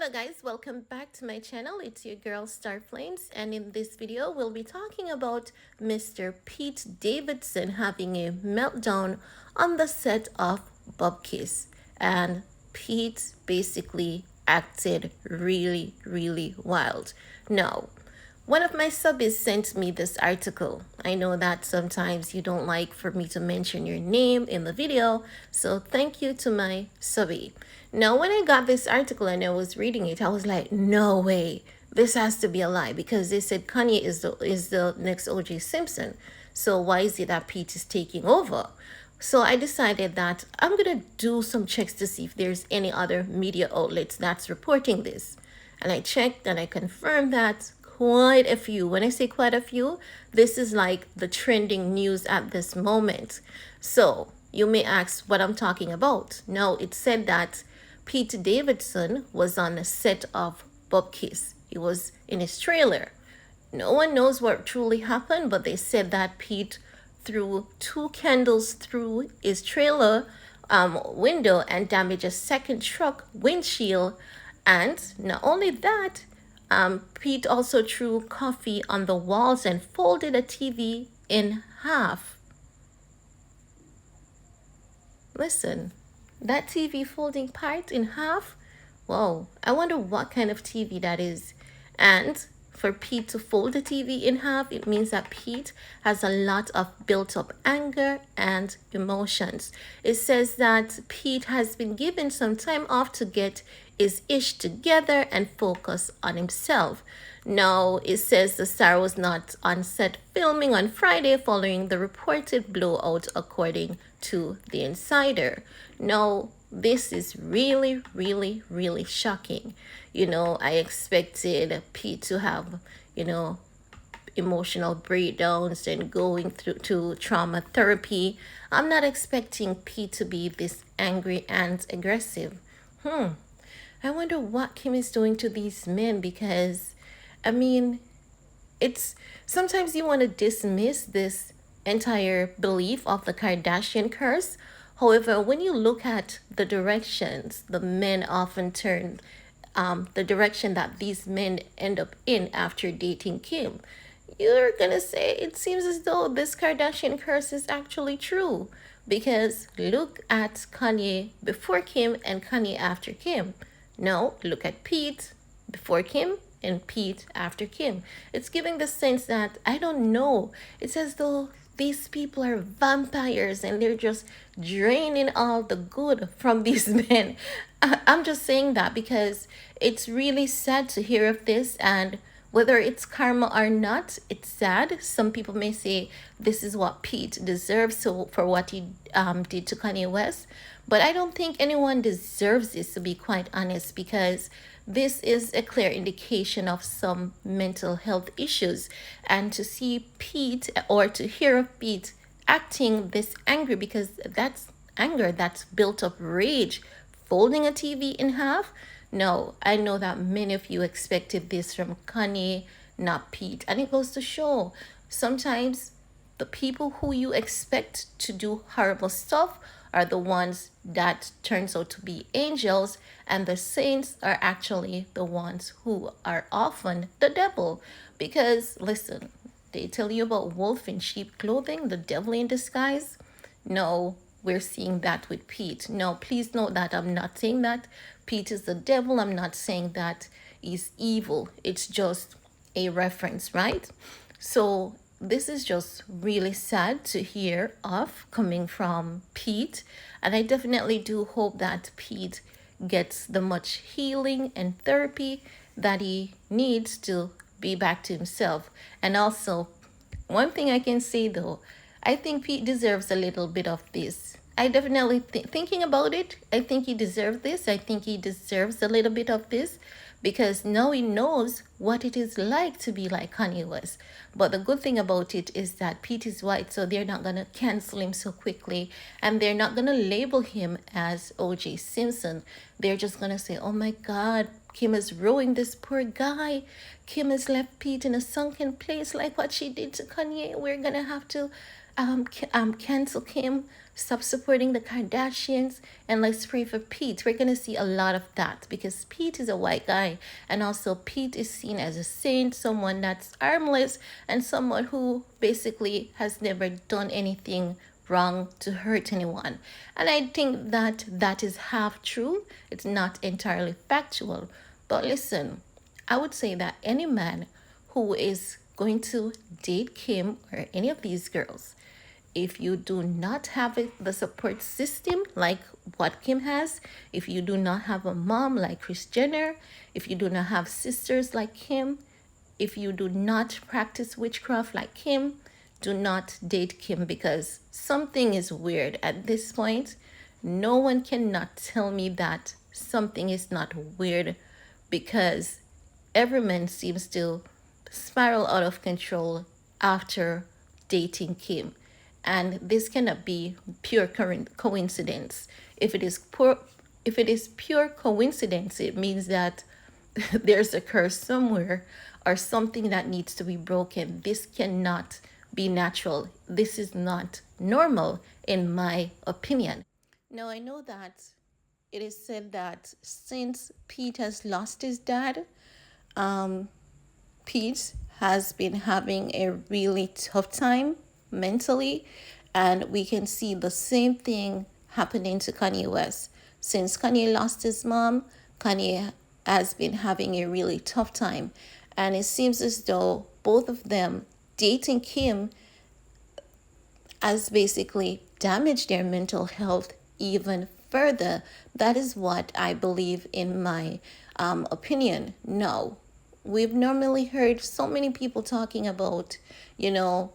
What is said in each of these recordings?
Hello guys, welcome back to my channel. It's your girl Starflames, and in this video we'll be talking about Mr. Pete Davidson having a meltdown on the set of Bob Kiss. And Pete basically acted really wild. Now, one of my subbies sent me this article. I know that sometimes you don't like for me to mention your name in the video, so thank you to my subby. Now, when I got this article and I was reading it, I was like, no way, this has to be a lie, because they said Kanye is the next O.J. Simpson. So why is it that Pete is taking over? So I decided that I'm gonna do some checks to see if there's any other media outlets that's reporting this. And I checked and I confirmed that quite a few. When I say quite a few, this is like the trending news at this moment. So you may ask what I'm talking about. Now, it said that Pete Davidson was on the set of Bob Kiss. He was in his trailer. No one knows what truly happened, but they said that Pete threw two candles through his trailer window and damaged a second truck windshield. And not only that, Pete also threw coffee on the walls and folded a TV in half. Listen, that TV folding part in half? Whoa, I wonder what kind of TV that is. And for Pete to fold the TV in half, it means that Pete has a lot of built up anger and emotions. It says that Pete has been given some time off to get his ish together and focus on himself. Now, it says the star was not on set filming on Friday following the reported blowout, according to The Insider. Now, this is really shocking. I expected Pete to have, emotional breakdowns and going through to trauma therapy. I'm not expecting Pete to be this angry and aggressive. I wonder what Kim is doing to these men, because, I mean, it's sometimes you want to dismiss this entire belief of the Kardashian curse. However, when you look at the directions the men often turn, the direction that these men end up in after dating Kim, you're gonna say it seems as though this Kardashian curse is actually true. Because look at Kanye before Kim and Kanye after Kim. Now, look at Pete before Kim and Pete after Kim. It's giving the sense that, I don't know, it's as though these people are vampires and they're just draining all the good from these men. I'm just saying that because it's really sad to hear of this, and whether it's karma or not, it's sad. Some people may say this is what Pete deserves for what he did to Kanye West. But I don't think anyone deserves this, to be quite honest, because this is a clear indication of some mental health issues. And to see Pete, or to hear of Pete acting this angry, because that's anger, that's built up rage, folding a TV in half. No, I know that many of you expected this from Kanye, not Pete. And it goes to show, sometimes the people who you expect to do horrible stuff are the ones that turns out to be angels, and the saints are actually the ones who are often the devil. Because listen, they tell you about wolf in sheep clothing, the devil in disguise. No, we're seeing that with Pete. No, please note that I'm not saying that Pete is the devil. I'm not saying that he's evil. It's just a reference, right? So this is just really sad to hear of coming from Pete. And I definitely do hope that Pete gets the much healing and therapy that he needs to be back to himself. And also, one thing I can say though, I think Pete deserves a little bit of this. I definitely thinking about it, I think he deserves this. I think he deserves a little bit of this, because now he knows what it is like to be like Kanye was. But the good thing about it is that Pete is white, so they're not going to cancel him so quickly, and they're not going to label him as O.J. Simpson. They're just going to say, oh my God, Kim has ruined this poor guy. Kim has left Pete in a sunken place like what she did to Kanye. We're going to have to cancel Kim, stop supporting the Kardashians, and let's pray for Pete. We're gonna see a lot of that because Pete is a white guy, and also Pete is seen as a saint, someone that's harmless, and someone who basically has never done anything wrong to hurt anyone. And I think that that is half true. It's not entirely factual. But listen, I would say that any man who is going to date Kim or any of these girls, if you do not have the support system like what Kim has, if you do not have a mom like Kris Jenner, if you do not have sisters like Kim, if you do not practice witchcraft like Kim, do not date Kim because something is weird at this point. No one cannot tell me that something is not weird because every man seems to spiral out of control after dating Kim. And this cannot be pure coincidence. If it is pure coincidence, it means that there's a curse somewhere or something that needs to be broken. This cannot be natural. This is not normal, in my opinion. Now, I know that it is said that since Pete has lost his dad, Pete has been having a really tough time mentally, and we can see the same thing happening to Kanye West. Since Kanye lost his mom, Kanye has been having a really tough time, and it seems as though both of them dating Kim has basically damaged their mental health even further. That is what I believe in my opinion. No, we've normally heard so many people talking about, you know,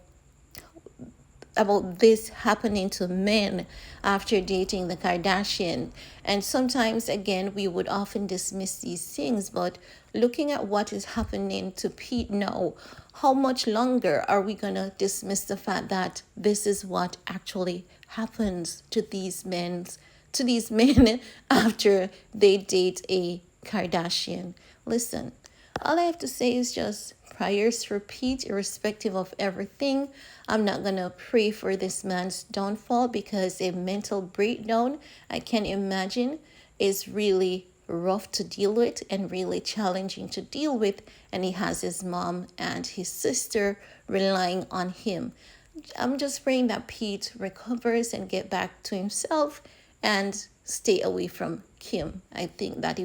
about this happening to men after dating the Kardashian. And sometimes, again, we would often dismiss these things, but looking at what is happening to Pete now, how much longer are we going to dismiss the fact that this is what actually happens to these men, after they date a Kardashian? Listen, all I have to say is just prayers for Pete, irrespective of everything. I'm not going to pray for this man's downfall because a mental breakdown, I can imagine, is really rough to deal with and really challenging to deal with. And he has his mom and his sister relying on him. I'm just praying that Pete recovers and get back to himself and stay away from Kim. I think that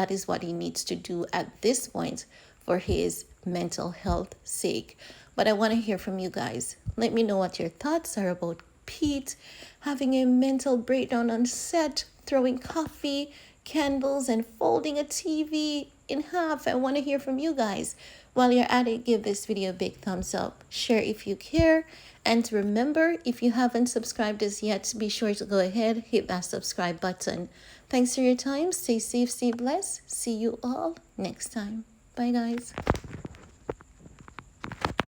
is what he needs to do at this point for his mental health sake. But I want to hear from you guys. Let me know what your thoughts are about Pete having a mental breakdown on set, throwing coffee, candles, and folding a TV in half. I want to hear from you guys. While you're at it, give this video a big thumbs up. Share if you care. And remember, if you haven't subscribed as yet, be sure to go ahead, hit that subscribe button. Thanks for your time. Stay safe, stay blessed. See you all next time. Bye, guys.